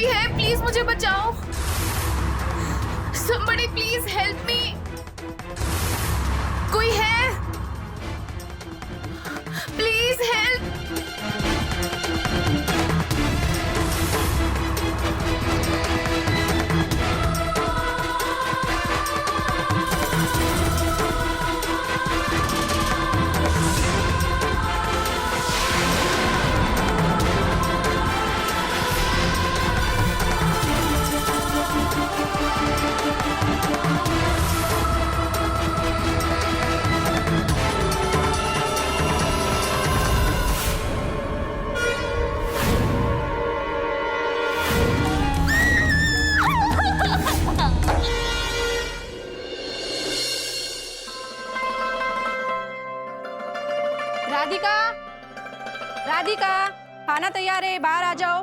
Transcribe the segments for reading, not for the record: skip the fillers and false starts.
कोई है? प्लीज मुझे बचाओ। Somebody please help me। कोई है? Please help. राधिका, राधिका, खाना तैयार है, बाहर आ जाओ।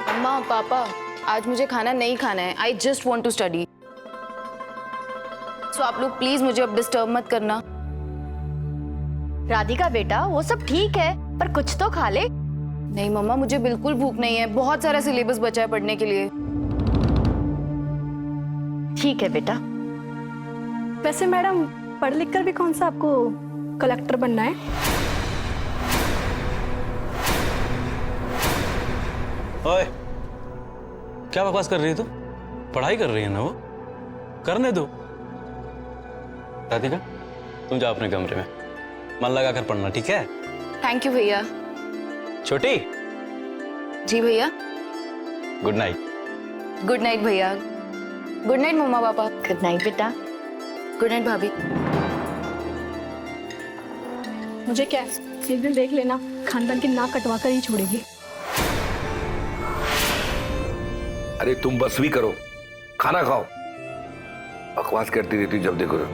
अम्मा पापा, आज मुझे खाना नहीं खाना है। I just want to study. So आप लोग प्लीज मुझे अब डिस्टर्ब मत करना। राधिका बेटा, वो सब ठीक है, पर कुछ तो खा ले। नहीं मम्मा, मुझे बिल्कुल भूख नहीं है। बहुत सारा सिलेबस बचा है पढ़ने के लिए। ठीक है बेटा। वैसे मैडम, पढ़ लिख कर भी कौन सा आपको कलेक्टर बनना है? ओए, क्या बकवास कर रही है तू? पढ़ाई कर रही है ना वो, करने दो। राधिका, तुम जाओ अपने कमरे में, मन लगा कर पढ़ना, ठीक है? थैंक यू भैया। छोटी। जी भैया। Good night. गुड नाइट भैया। गुड नाइट मम्मा पापा। गुड नाइट बेटा। गुड नाइट भाभी। मुझे क्या है, एक दिन देख लेना, खानदान की नाक कटवा कर ही छोड़ेगी। अरे तुम बस भी करो, खाना खाओ। बकवास करती रहती जब देखो।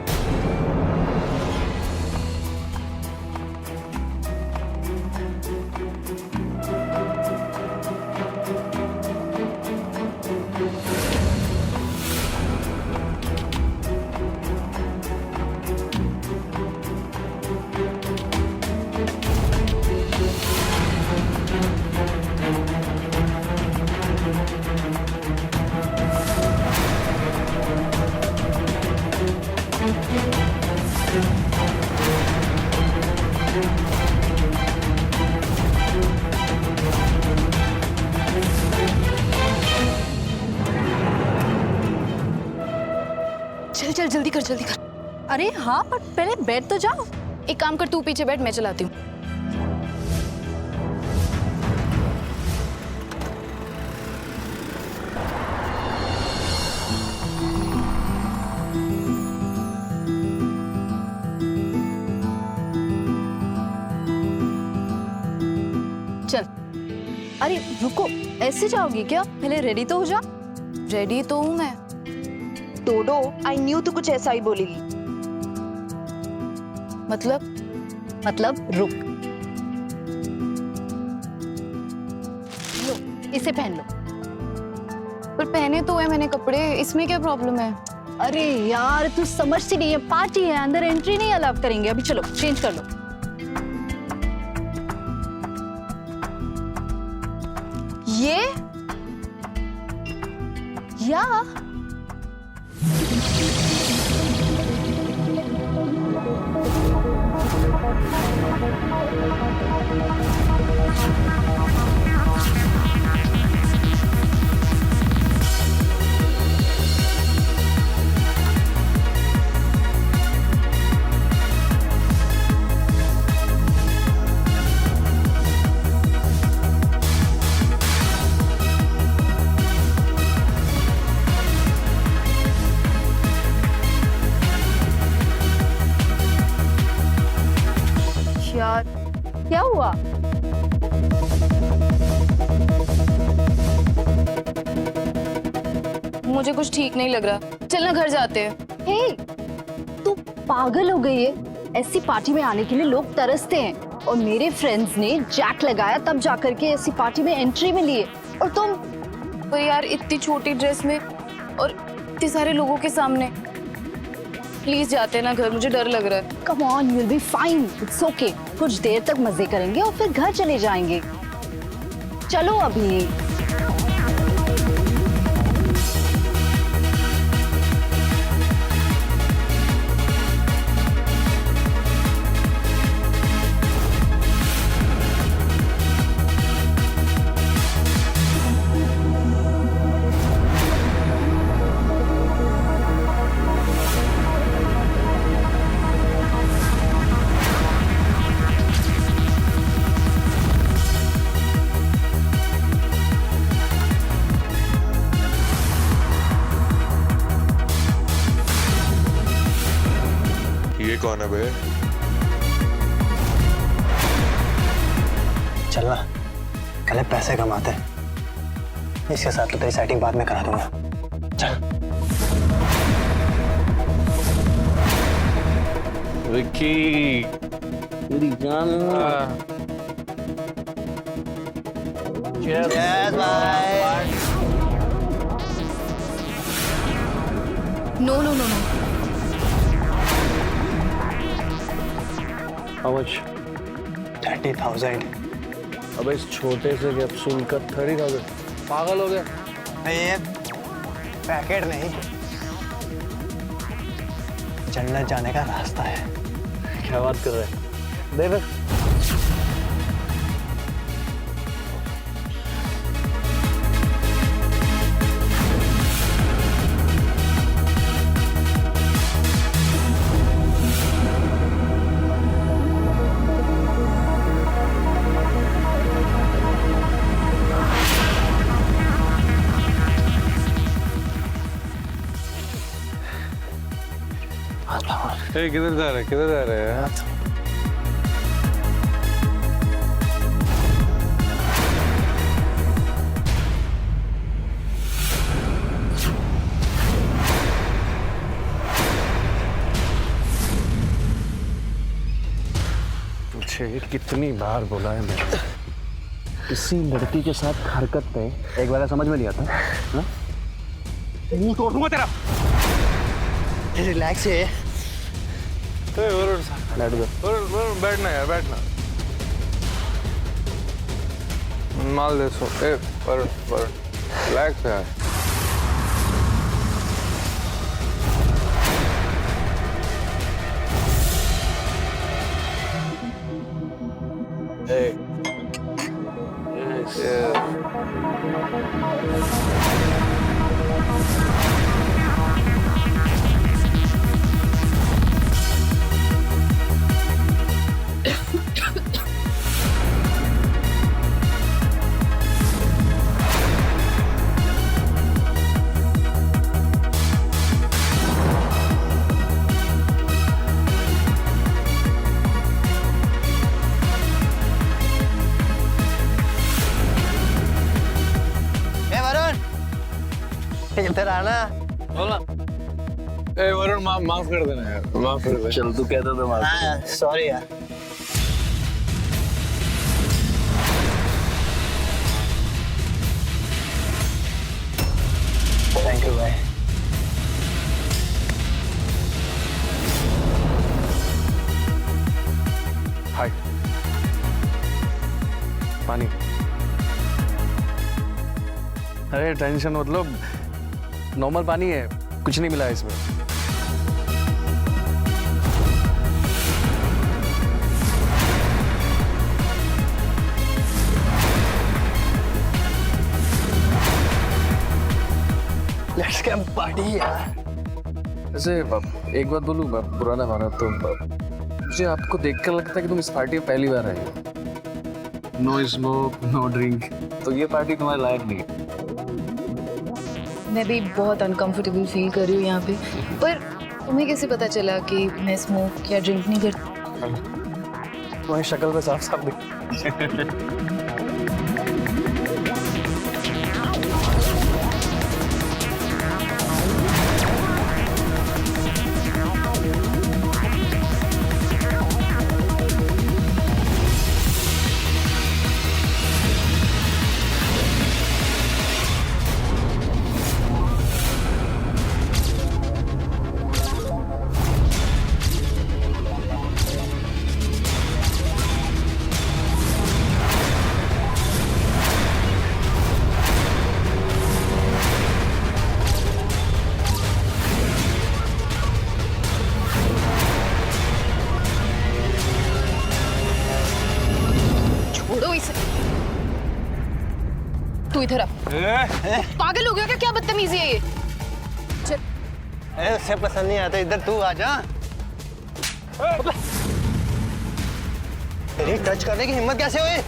चल चल जल्दी कर जल्दी कर। अरे हाँ, पर पहले बैठ तो जाओ। एक काम कर, तू पीछे बैठ, मैं चलाती हूँ। चल। अरे रुको, ऐसे जाओगी क्या? पहले रेडी तो हो जा। रेडी तो हूँ मैं। डोडो, आई न्यू तो कुछ ऐसा ही बोलेगी। मतलब रुक। लो, इसे पहन लो। पर पहने तो है मैंने कपड़े, इसमें क्या प्रॉब्लम है? अरे यार, तू समझती नहीं है, पार्टी है, अंदर एंट्री नहीं अलाउ करेंगे। अभी चलो चेंज कर लो। ये या यार, क्या हुआ? मुझे कुछ ठीक नहीं लग रहा। चल ना घर जाते हैं। हे, तू पागल हो गई है? ऐसी पार्टी में आने के लिए लोग तरसते हैं, और मेरे फ्रेंड्स ने जैक लगाया तब जाकर के ऐसी पार्टी में एंट्री में लिए, और तुम? पर यार, इतनी छोटी ड्रेस में और इतने सारे लोगों के सामने। प्लीज जाते ना घर, मुझे डर लग रहा है। Come on, you will be fine, it's okay. कुछ देर तक मजे करेंगे और फिर घर चले जाएंगे। चलो अभी। ये कौन है बे? चलना, पहले पैसे कमाते हैं। इसके साथ तो तेरी सेटिंग बाद में करा दूंगा। चल। विक्की, तेरी जान। No no no no. How much? 30,000। अब इस छोटे से कैप्सूल का 30,000। पागल हो गया? ये पैकेट नहीं, जन्नत जाने का रास्ता है। क्या बात कर रहे हैं? दे फिर। किधर जा रहे? किधर जा रहे हैं? तुझे कितनी बार बोला है मैंने, किसी लड़की के साथ हरकत पे एक बार समझ में नहीं आता। हाँ? मुंह तोड़ दूंगा तेरा। रिलैक्स है। वरुण बैठना यार, बैठना। माल दे सो। वरुण रिलैक्स यार। इधर आना। बोला। वरुण माफ कर देना यार, माफ कर दे। चल तू कहता था माफ। हाँ, सॉरी यार। थैंक यू भाई। हाय। पानी। अरे टेंशन मतलब नॉर्मल पानी है, कुछ नहीं मिला इसमें। लेट्स गेट पार्टी यार। वैसे एक बात बोलूं, मैं बुरा ना माना तो मुझे आपको देखकर लगता है कि तुम इस पार्टी में पहली बार आए हो। नो स्मोक, नो ड्रिंक, तो ये पार्टी तुम्हारे लायक नहीं है। मैं भी बहुत अनकंफर्टेबल फील कर रही हूँ यहाँ पे, पर तुम्हें कैसे पता चला कि मैं स्मोक या ड्रिंक नहीं करती? तुम्हारी शक्ल पे साफ साफ दिख। तू इधर आ। पागल हो गया क्या? क्या बदतमीजी है ये? उसे पसंद नहीं आता, इधर तू आ जा। तेरी टच करने की हिम्मत कैसे हुई?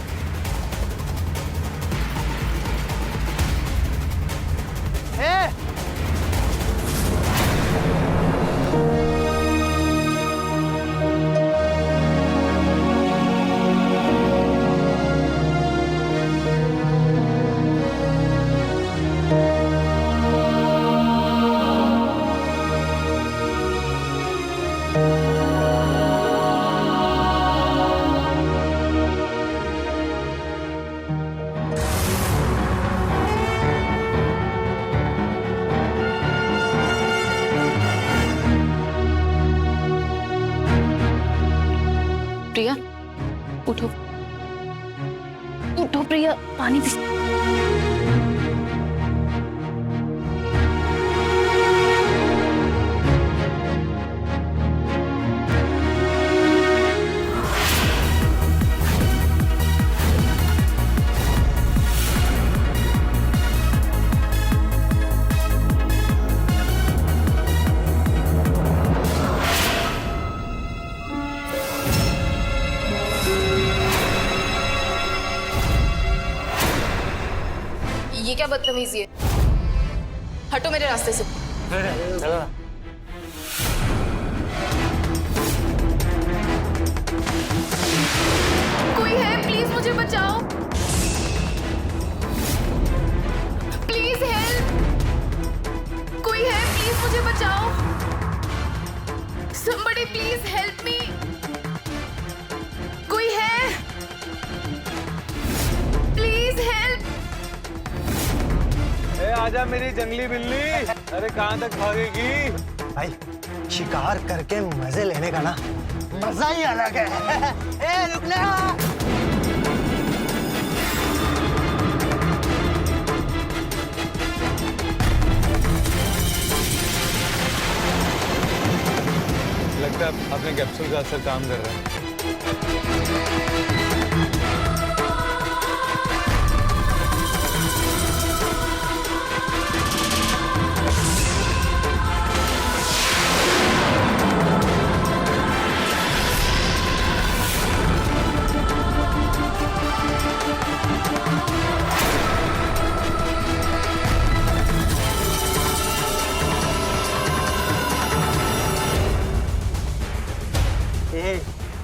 प्रिया उठो, उठो प्रिया, पानी पी। ये क्या बदतमीजी है? हटो मेरे रास्ते से। कोई है? प्लीज मुझे बचाओ, प्लीज हेल्प। कोई है? प्लीज मुझे बचाओ। somebody please help me। कोई है? Please help. आजा मेरी जंगली बिल्ली। अरे कहाँ तक भागेगी? भाई शिकार करके मजे लेने का ना मजा ही अलग है। ए रुकना। लगता है अपने कैप्सूल का असर काम कर रहा है।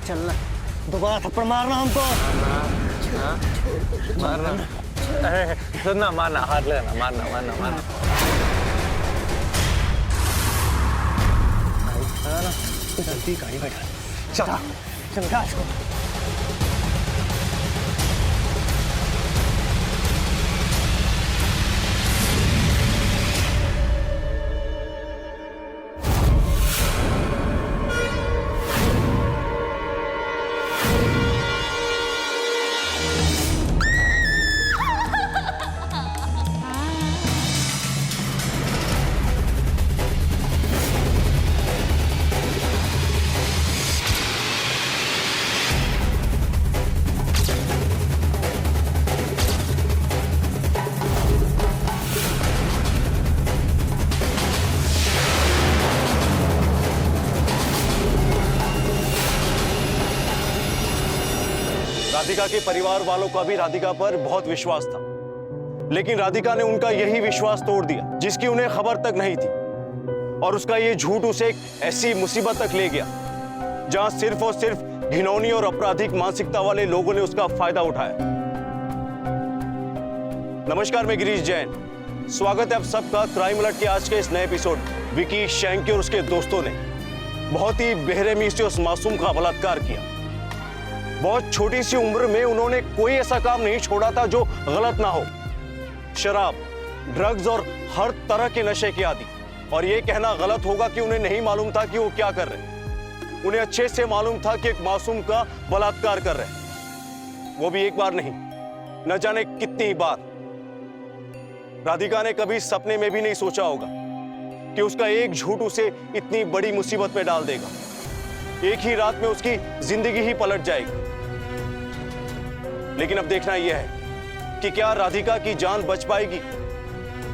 चलना, दोबारा थप्पड़ मारना हमको। मारना, सुनना, मारना, हाथ लेना, मारना मारना मारना। जल्दी गाड़ी बैठा। चल चल इसको। राधिका के परिवार वालों का भी राधिका पर बहुत विश्वास था, लेकिन राधिका ने उनका यही विश्वास तोड़ दिया जिसकी उन्हें खबर तक नहीं थी। और उसका ये झूठ उसे एक ऐसी मुसीबत तक ले गया जहां सिर्फ और सिर्फ घिनौनी और आपराधिक मानसिकता वाले लोगों ने उसका फायदा उठाया। नमस्कार, मैं गिरीश जैन। स्वागत है आप सबका क्राइम अलर्ट के आज के इस नए एपिसोड। विकी शैंकी और उसके दोस्तों ने बहुत ही बेरहमी से उस मासूम का बलात्कार किया। बहुत छोटी सी उम्र में उन्होंने कोई ऐसा काम नहीं छोड़ा था जो गलत ना हो। शराब, ड्रग्स और हर तरह के नशे के आदी। और यह कहना गलत होगा कि उन्हें नहीं मालूम था कि वो क्या कर रहे। उन्हें अच्छे से मालूम था कि एक मासूम का बलात्कार कर रहे, वो भी एक बार नहीं, न जाने कितनी बार। राधिका ने कभी सपने में भी नहीं सोचा होगा कि उसका एक झूठ उसे इतनी बड़ी मुसीबत में डाल देगा। एक ही रात में उसकी जिंदगी ही पलट जाएगी। लेकिन अब देखना यह है कि क्या राधिका की जान बच पाएगी?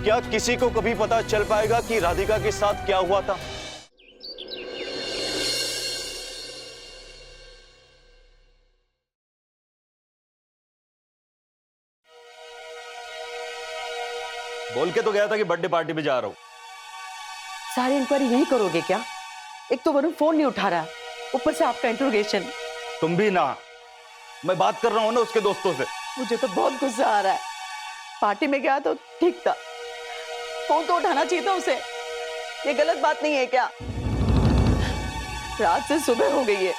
क्या किसी को कभी पता चल पाएगा कि राधिका के साथ क्या हुआ था? बोल के तो गया था कि बर्थडे पार्टी में जा रहा हूं। सारी इंक्वायरी यही करोगे क्या? एक तो वरुण फोन नहीं उठा रहा, ऊपर से आपका इंट्रोगेशन। तुम भी ना, मैं बात कर रहा हूं ना उसके दोस्तों से। मुझे तो बहुत गुस्सा आ रहा है। पार्टी में गया तो ठीक था, फोन तो उठाना चाहिए था उसे। ये गलत बात नहीं है क्या? रात से सुबह हो गई है,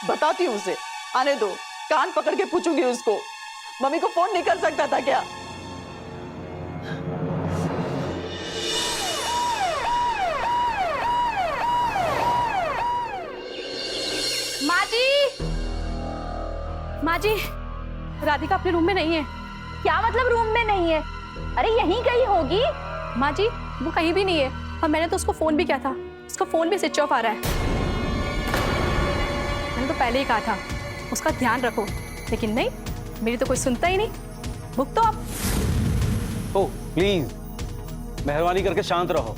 बताती हूँ उसे। आने दो, कान पकड़ के पूछूंगी उसको। मम्मी को फोन नहीं कर सकता था क्या? माँ जी, राधिका अपने रूम में नहीं है। क्या मतलब रूम में नहीं है? अरे यहीं कहीं होगी। माँ जी, वो कहीं भी नहीं है और मैंने तो उसको फोन भी किया था, उसका फोन भी स्विच ऑफ आ रहा है। मैंने तो पहले ही कहा था उसका ध्यान रखो, लेकिन नहीं, मेरी तो कोई सुनता ही नहीं। भुग तो आप। ओह प्लीज, मेहरबानी करके शांत रहो।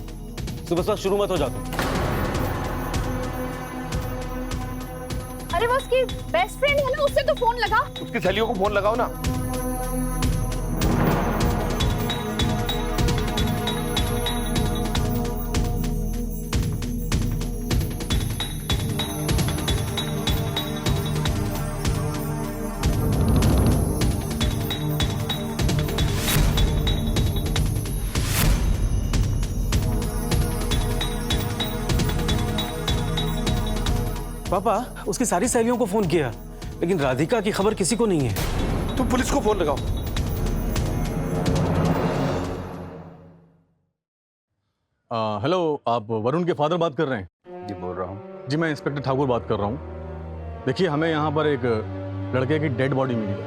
सुबह सुबह शुरू मत हो जाओ तुम। अरे वो उसकी बेस्ट फ्रेंड है ना, उससे तो फोन लगा। उसकी सहेलियों को फोन लगाओ ना। पापा, उसकी सारी सहेलियों को फोन किया, लेकिन राधिका की खबर किसी को नहीं है। तुम पुलिस को फोन लगाओ। हेलो, आप वरुण के फादर बात कर रहे हैं? जी बोल रहा हूँ। जी, मैं इंस्पेक्टर ठाकुर बात कर रहा हूँ। देखिए, हमें यहाँ पर एक लड़के की डेड बॉडी मिली है।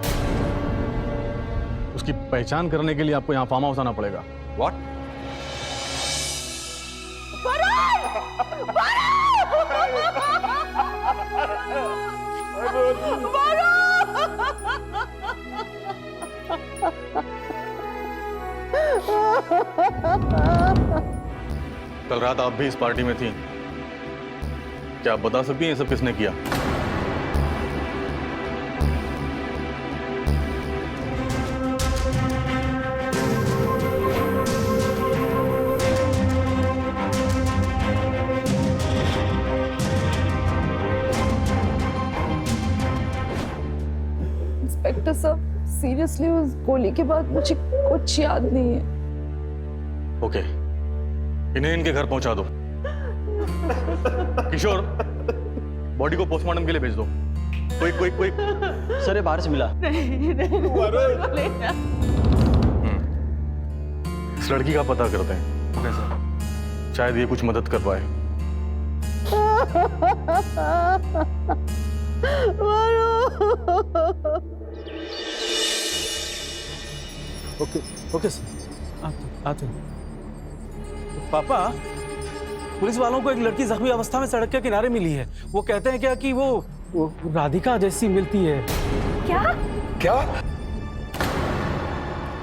उसकी पहचान करने के लिए आपको यहाँ फार्म हाउस आना पड़ेगा। व्हाट? कल रात आप भी इस पार्टी में थी, क्या आप बता सकती हैं ये सब किसने किया? इंस्पेक्टर साहब, सीरियसली उस गोली के बाद मुझे कुछ याद नहीं है। ओके, इन्हें इनके घर पहुंचा दो। किशोर, बॉडी को पोस्टमार्टम के लिए भेज दो। कोई सर ये बाहर से मिला। इस लड़की का पता करते हैं। ओके सर, शायद ये कुछ मदद कर पाए। ओके सर, आते हैं। पापा, पुलिस वालों को एक लड़की जख्मी अवस्था में सड़क के किनारे मिली है। वो कहते हैं क्या कि वो राधिका जैसी मिलती है। क्या? क्या?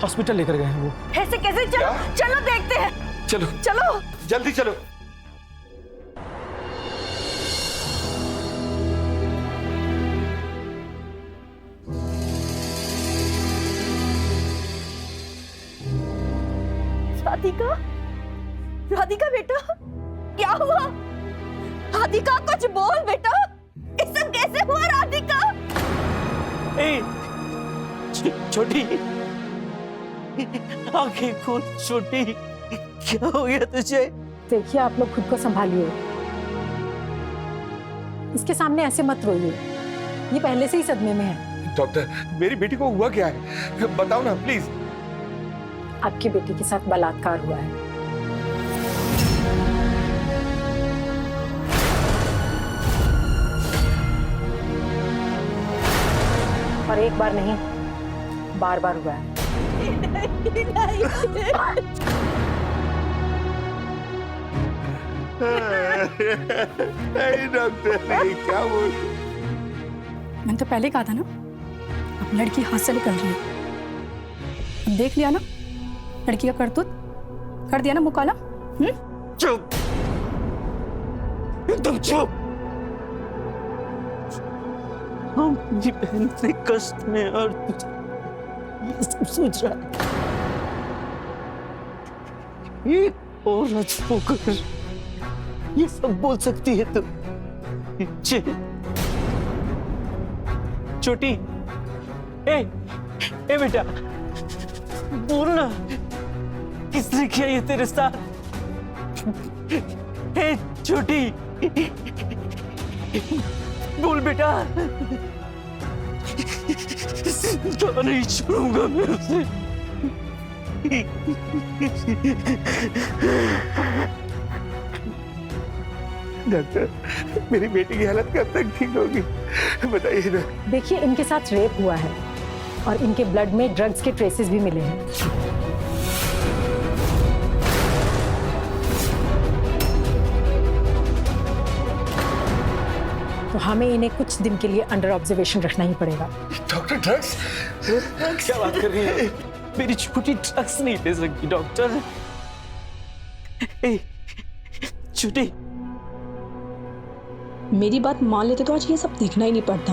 हॉस्पिटल लेकर गए हैं वो। ऐसे कैसे? चलो चलो देखते हैं। चलो चलो जल्दी चलो। राधिका, राधिका बेटा, क्या हुआ? राधिका कुछ बोल बेटा, ये सब कैसे हुआ राधिका? छोटी आंखें खोल छोटी, क्या हो गया तुझे? देखिए, आप लोग खुद को संभालिए। इसके सामने ऐसे मत रोइए, ये पहले से ही सदमे में है। डॉक्टर, मेरी बेटी को हुआ क्या है? बताओ ना प्लीज। आपकी बेटी के साथ बलात्कार हुआ है। और एक बार नहीं, बार बार हुआ है। नहीं डॉक्टर, नहीं, क्या बोल? मैंने तो पहले कहा था ना, अब लड़की हाथ से निकल रही है। देख लिया ना लड़की का करतूत, कर दिया ना मुँह काला। चुप, एकदम चुप। हम अपनी बहन से कष्ट में और ये सब सोच रहा है। एक औरत होकर ये सब बोल सकती है तो छोटी, ए बेटा बोल ना, किसने किया ये तेरे साथ? ए छोटी बोल बेटा, तो नहीं छोड़ूंगा मैं उसे। डॉक्टर, मेरी बेटी की हालत कब तक ठीक होगी बताइए ना। देखिए, इनके साथ रेप हुआ है और इनके ब्लड में ड्रग्स के ट्रेसेस भी मिले हैं। तो हमें इन्हें कुछ दिन के लिए अंडर ऑब्जर्वेशन रखना ही पड़ेगा। Doctor, drugs? क्या बात कर रही है? मेरी छोटी ड्रग्स नहीं ले सकती डॉक्टर। छोटी, मेरी बात मान लेते तो आज ये सब देखना ही नहीं पड़ता।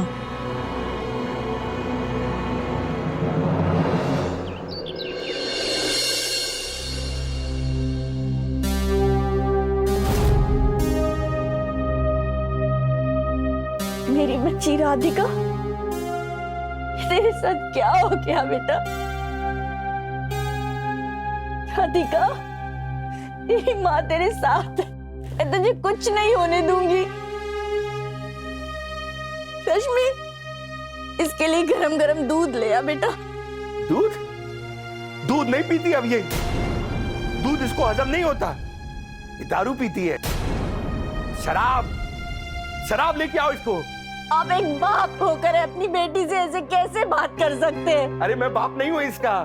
मेरी बच्ची राधिका, तेरे साथ क्या हो गया बेटा? राधिका, तेरी माँ तेरे साथ है, मैं तुझे कुछ नहीं होने दूंगी। रश्मि, इसके लिए गरम गरम दूध ले आ बेटा। दूध? दूध नहीं पीती अब ये। दूध इसको हजम नहीं होता, ये दारू पीती है। शराब, शराब लेके आओ इसको। आप एक बाप होकर अपनी बेटी से ऐसे कैसे बात कर सकते हैं? अरे मैं बाप नहीं हूं इसका,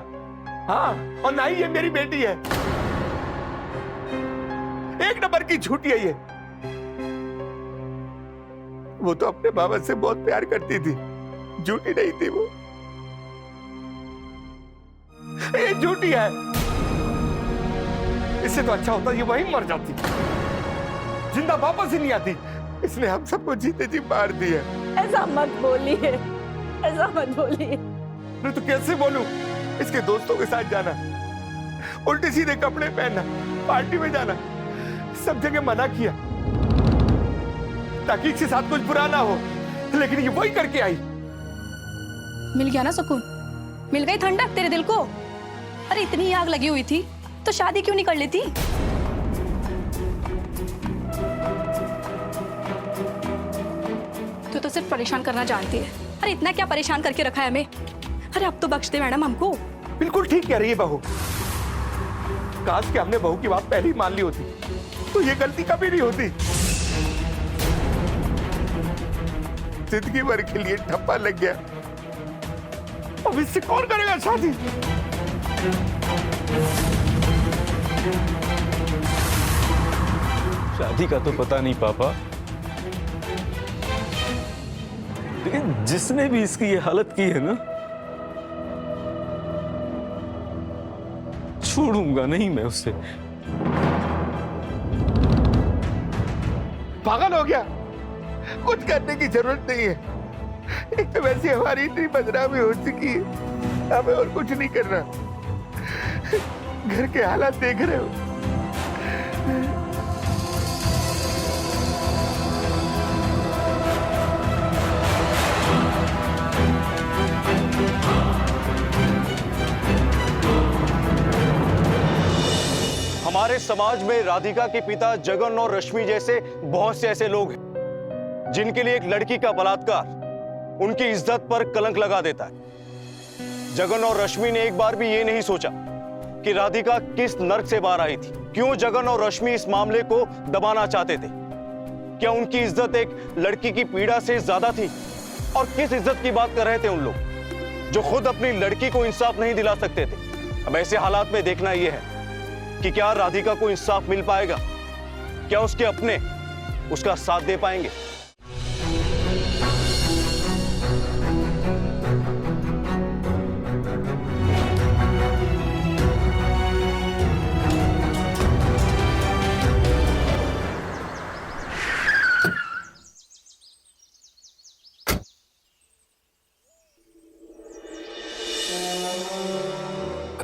हाँ, और ना ही ये मेरी बेटी है। एक नंबर की झूठी है ये। वो तो अपने बाबा से बहुत प्यार करती थी, झूठी नहीं थी वो। ये झूठी है। इससे तो अच्छा होता ये वहीं मर जाती, जिंदा वापस ही नहीं आती। इसने हम सबको जीते जी मार दिया। ऐसा मत बोलिए, ऐसा मत बोलिए। मैं तो कैसे बोलूं? इसके दोस्तों के साथ जाना, उल्टे सीधे कपड़े पहनना, पार्टी में जाना, सब जगह मना किया ताकि इसके साथ कुछ बुरा ना हो, लेकिन ये वही करके आई। मिल गया ना सुकून, मिल गई ठंडक तेरे दिल को। अरे इतनी आग लगी हुई थी तो शादी क्यों नहीं कर लेती? तू तो सिर्फ परेशान करना जानती है। अरे इतना क्या परेशान करके रखा है हमें? अरे अब तो बख्श दे मैडम हमको। बिल्कुल ठीक कह रही है बहू। काश कि हमने बहू की बात पहले ही मान ली होती तो ये गलती कभी नहीं होती। जिंदगी भर के लिए ठप्पा लग गया, अब इससे कौन करेगा शादी? शादी का तो पता नहीं पापा, लेकिन जिसने भी इसकी ये हालत की है ना, छोड़ूंगा नहीं मैं उसे। पागल हो गया? कुछ करने की जरूरत नहीं है। एक तो वैसे हमारी इतनी बदनामी हो चुकी है, हमें और कुछ नहीं करना। घर के हालात देख रहे हो। हमारे समाज में राधिका के पिता जगन और रश्मि जैसे बहुत से ऐसे लोग हैं जिनके लिए एक लड़की का बलात्कार उनकी इज्जत पर कलंक लगा देता है। जगन और रश्मि ने एक बार भी ये नहीं सोचा कि राधिका किस नर्क से बाहर आई थी। क्यों जगन और रश्मि इस मामले को दबाना चाहते थे? क्या उनकी इज्जत एक लड़की की पीड़ा से ज्यादा थी? और किस इज्जत की बात कर रहे थे उन लोग जो खुद अपनी लड़की को इंसाफ नहीं दिला सकते थे? अब ऐसे हालात में देखना यह है कि क्या राधिका को इंसाफ मिल पाएगा, क्या उसके अपने उसका साथ दे पाएंगे।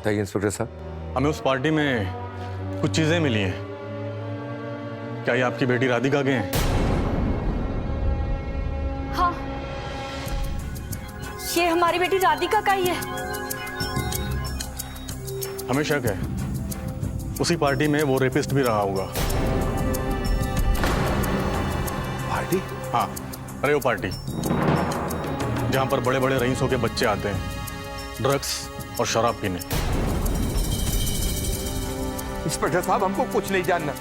बताइए इंस्पेक्टर साहब। हमें उस पार्टी में कुछ चीजें मिली हैं। क्या ये आपकी बेटी राधिका के हैं? हाँ, ये हमारी बेटी राधिका का ही है। हमें शक है उसी पार्टी में वो रेपिस्ट भी रहा होगा। पार्टी? हाँ, अरे वो पार्टी जहां पर बड़े बड़े रईसों के बच्चे आते हैं ड्रग्स और शराब पीने। इंस्पेक्टर साहब, हमको कुछ नहीं जानना।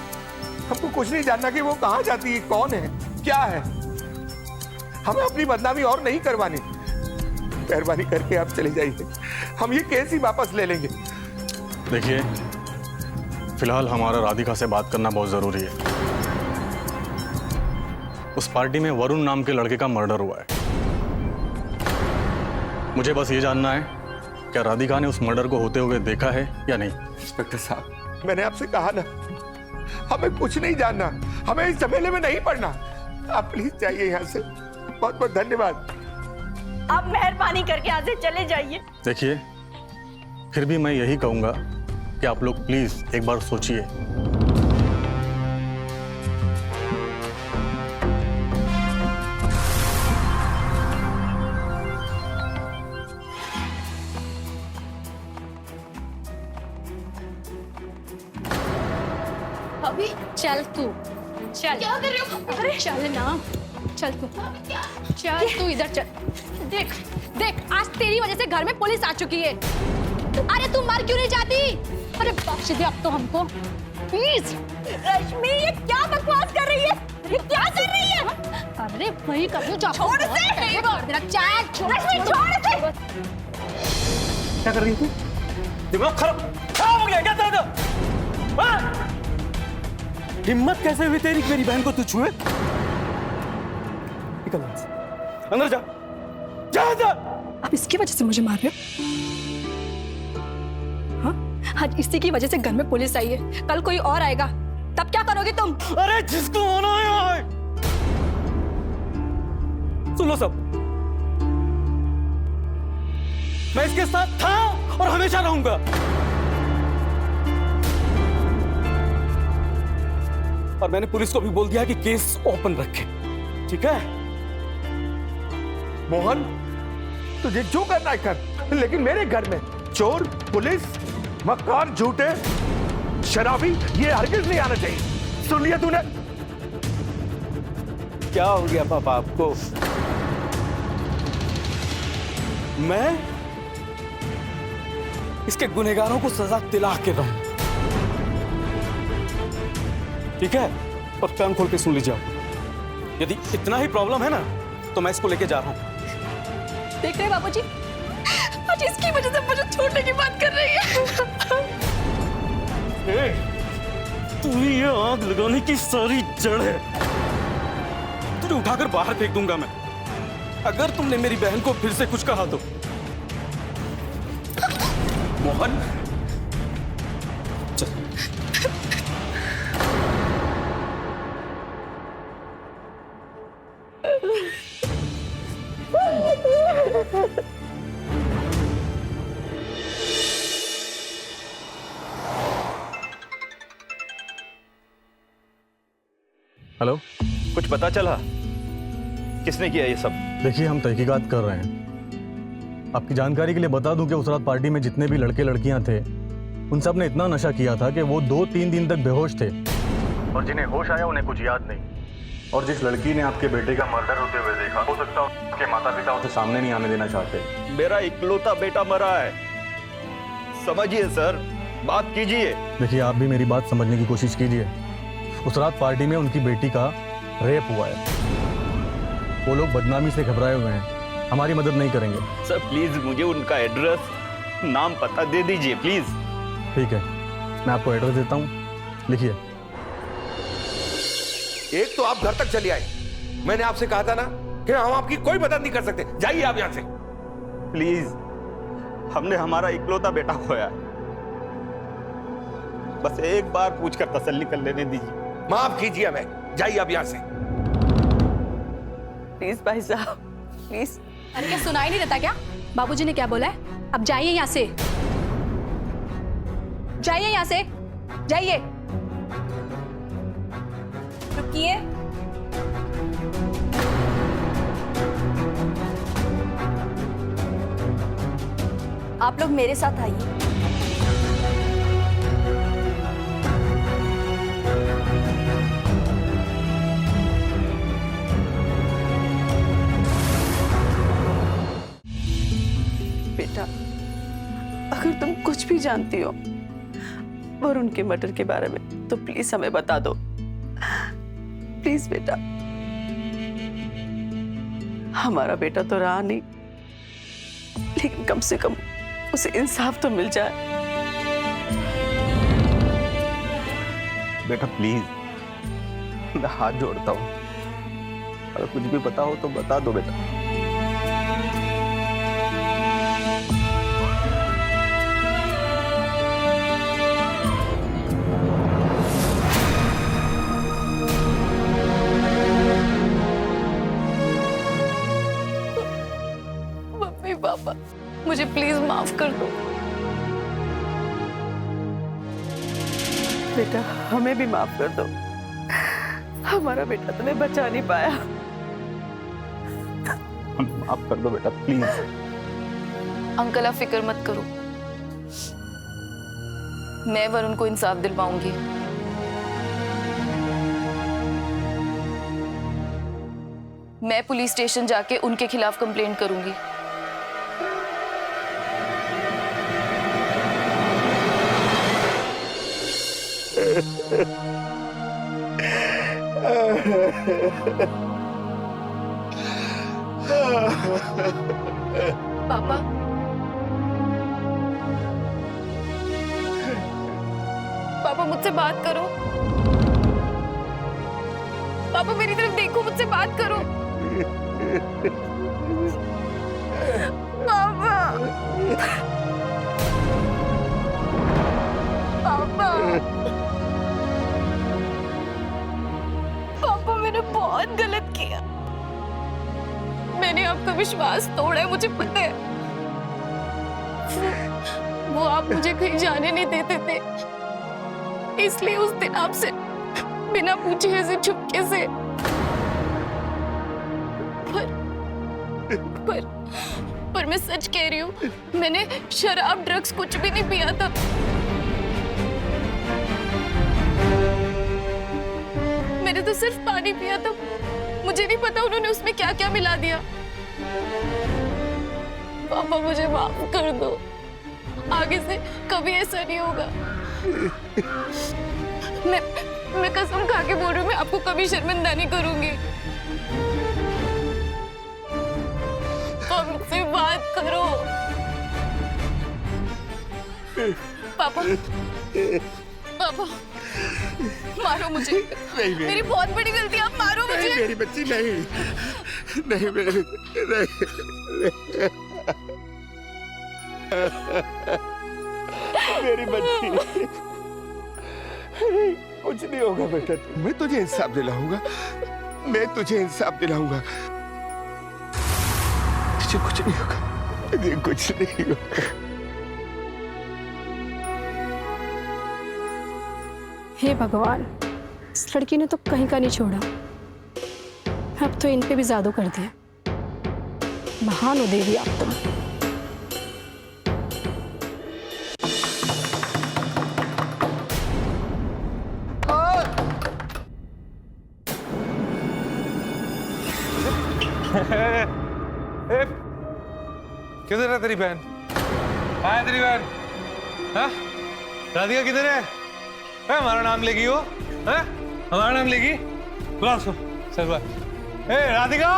हमको कुछ नहीं जानना कि वो कहाँ जाती है, कौन है, क्या है। हमें अपनी बदनामी और नहीं करवानी। मेहरबानी करके आप चले जाइए, हम ये केस ही वापस ले लेंगे। देखिए, फिलहाल हमारा राधिका से बात करना बहुत जरूरी है। उस पार्टी में वरुण नाम के लड़के का मर्डर हुआ है। मुझे बस ये जानना है क्या राधिका ने उस मर्डर को होते हुए देखा है या नहीं। इंस्पेक्टर साहब, मैंने आपसे कहा ना, हमें कुछ नहीं जानना, हमें इस झमेले में नहीं पड़ना। आप प्लीज जाइए यहाँ से। बहुत बहुत धन्यवाद। आप मेहरबानी करके यहाँ से चले जाइए। देखिए, फिर भी मैं यही कहूंगा कि आप लोग प्लीज एक बार सोचिए। अभी चल तू, चल। क्या कर रही हो? अरे चल ना, चल तू, चल तू इधर चल। देख देख, आज तेरी वजह से घर में पुलिस आ चुकी है। अरे तू मर क्यों नहीं जाती? अरे बख्श दे अब तो हमको प्लीज। रश्मि, ये क्या बकवास कर रही है? ये क्या कर रही है? अरे वही कर लो, छोड़ दे। चल छोड़, रश्मि छोड़ दे। क्या कर रही है तू? दिमाग खराब हो गया क्या तेरा? हिम्मत कैसे हुई तेरी मेरी बहन को तू छुए? निकल यहाँ से, अंदर जा, जा अंदर। आप इसकी वजह से मुझे मार रहे हो? हाँ, आज इसी की वजह से घर में पुलिस आई है। कल कोई और आएगा, तब क्या करोगे तुम? अरे जिसको होना है, सुन लो सब, मैं इसके साथ था और हमेशा रहूंगा। और मैंने पुलिस को भी बोल दिया कि केस ओपन रखे, ठीक है? मोहन, तुझे जो करना है कर, लेकिन मेरे घर में चोर, पुलिस, मक्कार, झूठे, शराबी, ये हरगिज नहीं आना चाहिए। सुन लिया तूने? क्या हो गया पापा आपको? मैं इसके गुनहगारों को सजा दिला के रहूं, ठीक है? और कान खोल के सुन लीजिए आप, यदि इतना ही प्रॉब्लम है ना तो मैं इसको लेके जा रहा हूं। देख रहे बाबूजी, आज इसकी वजह से मुझे छोड़ने की बात कर रही है। तुम्हें ये आग लगाने की सारी जड़ है। तुझे उठाकर बाहर फेंक दूंगा मैं, अगर तुमने मेरी बहन को फिर से कुछ कहा तो। मोहन, चल। हेलो, कुछ पता चला किसने किया ये सब? देखिए, हम तहकीकात कर रहे हैं। आपकी जानकारी के लिए बता दूं कि उस रात पार्टी में जितने भी लड़के लड़कियां थे, उन सब ने इतना नशा किया था कि वो 2-3 दिन तक बेहोश थे, और जिन्हें होश आया उन्हें कुछ याद नहीं। और जिस लड़की ने आपके बेटे का मर्डर होते हुए देखा, हो सकता है उसके माता पिता उसे सामने नहीं आने देना चाहते। मेरा इकलौता बेटा मरा है, समझिए सर, बात कीजिए। देखिए, आप भी मेरी बात समझने की कोशिश कीजिए। उस रात पार्टी में उनकी बेटी का रेप हुआ है। वो लोग बदनामी से घबराए हुए हैं, हमारी मदद नहीं करेंगे। सर प्लीज मुझे उनका एड्रेस, नाम पता दे दीजिए प्लीज। ठीक है, मैं आपको एड्रेस देता हूँ, लिखिए। एक तो आप घर तक चली आई, मैंने आपसे कहा था ना कि हम आपकी कोई मदद नहीं कर सकते। जाइए आप यहाँ से प्लीज, हमने हमारा इकलौता बेटा खोया है, बस एक बार पूछकर तसल्ली कर लेने दीजिए। माफ कीजिए हमें, जाइए आप यहाँ से प्लीज भाई साहब, प्लीज। अरे क्या सुनाई नहीं देता क्या? बाबूजी ने क्या बोला है? अब जाइए यहाँ से। जाइए यहाँ से, जाइए। रुकिए। आप लोग मेरे साथ आइए। बेटा, अगर तुम कुछ भी जानती हो वरुण के मर्डर के बारे में तो प्लीज हमें बता दो, प्लीज बेटा। हमारा बेटा तो रहा नहीं, लेकिन कम से कम उसे इंसाफ तो मिल जाए। बेटा प्लीज, मैं हाथ जोड़ता हूँ, अगर कुछ भी पता हो तो बता दो बेटा। मम्मी पापा, मुझे प्लीज माफ कर दो। बेटा हमें भी माफ कर दो, हमारा बेटा तुम्हें बचा नहीं पाया। माफ कर दो बेटा प्लीज। अंकल आप फिक्र मत करो, मैं वरुण को इंसाफ दिलवाऊंगी। मैं पुलिस स्टेशन जाके उनके खिलाफ कंप्लेंट करूंगी। पापा, पापा मुझसे बात करो। पापा मेरी तरफ देखो, मुझसे बात करो। पापा, पापा, पापा मैंने बहुत गलत किया। मैंने आपका विश्वास तोड़ा है, मुझे पता है। वो आप मुझे कहीं जाने नहीं देते थे, इसलिए उस दिन आपसे बिना पूछे ऐसे चुपके से। पर मैं सच कह रही हूँ, मैंने शराब ड्रग्स कुछ भी नहीं पिया था। मैंने तो सिर्फ पानी पिया था। मुझे नहीं पता उन्होंने उसमें क्या क्या मिला दिया। पापा मुझे माफ कर दो, आगे से कभी ऐसा नहीं होगा। मैं कसम खा के बोल रही हूँ, मैं आपको कभी शर्मिंदा नहीं करूंगी। मुझसे बात करो पापा। पापा मारो मुझे, नहीं, मेरी बहुत बड़ी गलती, आप मारो मुझे। मेरी बच्ची नहीं, नहीं मेरी मेरी बच्ची, कुछ नहीं होगा बेटा, मैं तुझे इंसाफ दिलाऊंगा, मैं तुझे इंसाफ दिलाऊंगा। तुझे कुछ नहीं होगा, तुझे कुछ नहीं होगा। हे भगवान, इस लड़की ने तो कहीं का नहीं छोड़ा। अब तो इन पे भी जादू कर दिया। महान हो देवी आप तुम। किधर है तेरी बहन? कहाँ है तेरी बहन? हाँ? राधिका किधर है? हमारा नाम लेगी वो? हाँ? हमारा नाम लेगी? बुला उसको, सर बुला। ए राधिका,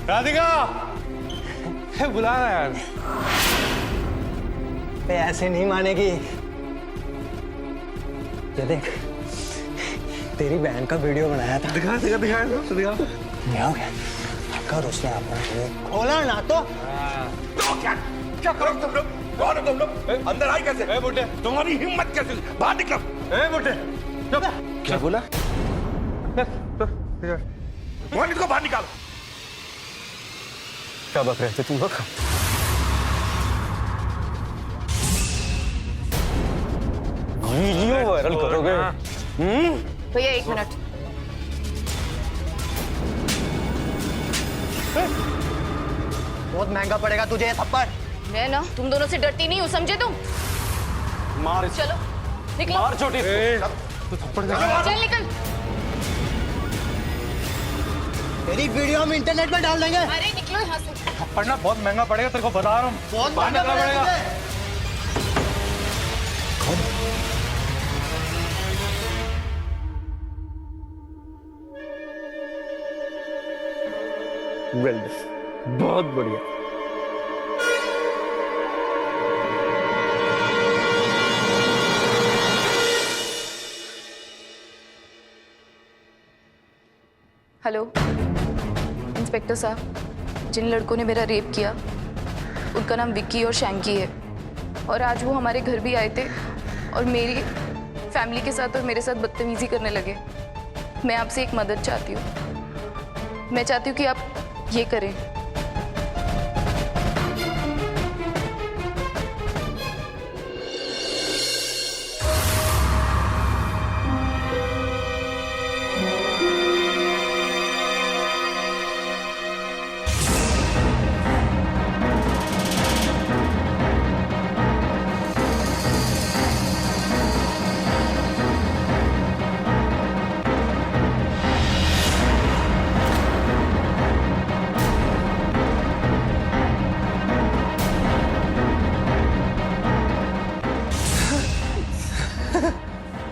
राधिका, बुला रहा यार। ऐसे नहीं मानेगी। ये देख, तेरी बहन का वीडियो बनाया था। दिखा दिखा दिखा दिखा। क्या हो गया? अगर उसने अपना खोला ना तो क्या क्या करो तुम लोग? कौन हो तुम लोग? अंदर आई कैसे? ए बुड्ढे, तुम्हारी हिम्मत कैसे? बाहर निकलो। ए बुड्ढे, चुप। क्या बोला? मोहन इसको बाहर निकालो। क्या बक रहे थे तुम लोग? वीडियो वायरल करोगे? भैया 1 मिनट। बहुत महंगा पड़ेगा तुझे ये थप्पड़। मैं ना तुम दोनों से डरती नहीं हूँ, समझे तुम? मार चलो निकलो। मार छोटी तू थप्पड़ दे। चल निकल। तेरी वीडियो हम इंटरनेट में डाल देंगे। अरे निकलो यहाँ से। थप्पड़ ना बहुत महंगा पड़ेगा, तेरे को बता रहा हूँ। बहुत महंगा पड़ेगा वेल डन, बहुत बढ़िया। हेलो इंस्पेक्टर साहब, जिन लड़कों ने मेरा रेप किया उनका नाम विक्की और शैंकी है, और आज वो हमारे घर भी आए थे और मेरी फैमिली के साथ और मेरे साथ बदतमीजी करने लगे। मैं आपसे एक मदद चाहती हूँ। मैं चाहती हूँ कि आप ये करें।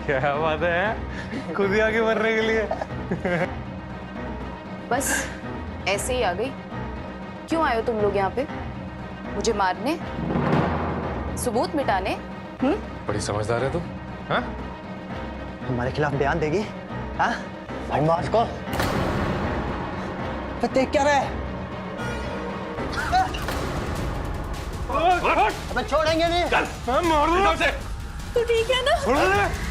क्या बात है, खुद ही आगे मरने के लिए। बस ऐसे ही आ गई। क्यों आए हो तुम लोग यहाँ पे? मुझे मारने, सबूत मिटाने? बड़ी समझदार है तुम। हाँ? हमारे खिलाफ बयान देगी? हाँ भाई मार को। देख क्या रहे? अबे छोड़ेंगे नहीं। चल मार दो से। तू ठीक है ना? छोड़ दे।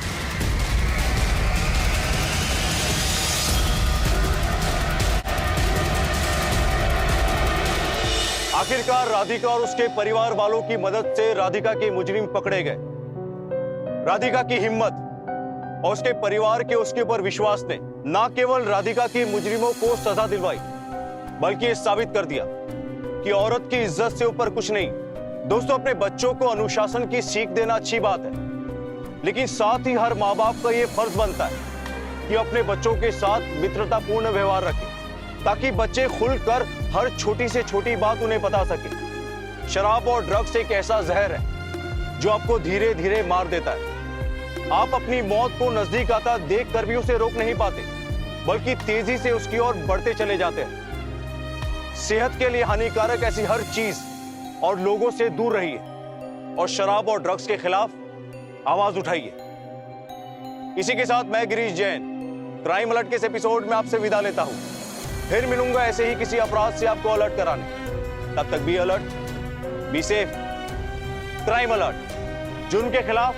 आखिरकार राधिका और उसके परिवार वालों की मदद से राधिका के मुजरिम पकड़े गए। राधिका की हिम्मत और उसके परिवार के उसके ऊपर विश्वास ने न केवल राधिका के मुजरिमों को सजा दिलवाई, बल्कि ये साबित कर दिया कि औरत की इज्जत से ऊपर कुछ नहीं। दोस्तों, अपने बच्चों को अनुशासन की सीख देना अच्छी बात है, लेकिन साथ ही हर माँ बाप का यह फर्ज बनता है कि अपने बच्चों के साथ मित्रतापूर्ण व्यवहार रखें, ताकि बच्चे खुलकर हर छोटी से छोटी बात उन्हें बता सके। शराब और ड्रग्स एक ऐसा जहर है जो आपको धीरे धीरे मार देता है। आप अपनी मौत को नजदीक आता देख कर भी उसे रोक नहीं पाते, बल्कि तेजी से उसकी ओर बढ़ते चले जाते हैं। सेहत के लिए हानिकारक ऐसी हर चीज और लोगों से दूर रहिए, और शराब और ड्रग्स के खिलाफ आवाज उठाइए। इसी के साथ मैं गिरीश जैन क्राइम अलर्ट के इस एपिसोड में आपसे विदा लेता हूं। फिर मिलूंगा ऐसे ही किसी अपराध से आपको अलर्ट कराने। तब तक be alert, be safe. Crime alert, जुर्म के खिलाफ